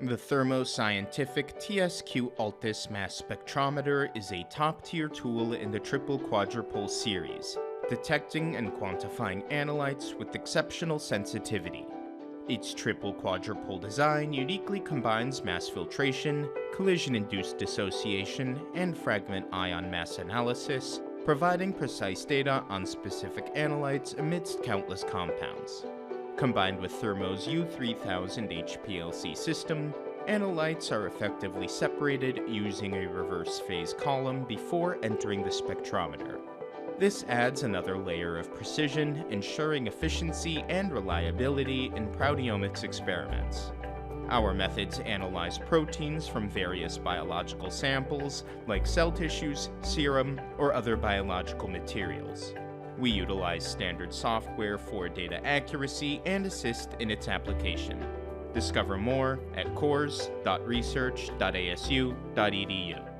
The ThermoScientific TSQ Altis mass spectrometer is a top-tier tool in the triple quadrupole series, detecting and quantifying analytes with exceptional sensitivity. Its triple quadrupole design uniquely combines mass filtration, collision-induced dissociation, and fragment ion mass analysis, providing precise data on specific analytes amidst countless compounds. Combined with Thermo's U3000 HPLC system, analytes are effectively separated using a reverse phase column before entering the spectrometer. This adds another layer of precision, ensuring efficiency and reliability in proteomics experiments. Our methods analyze proteins from various biological samples, like cell tissues, serum, or other biological materials. We utilize standard software for data accuracy and assist in its application. Discover more at cores.research.asu.edu.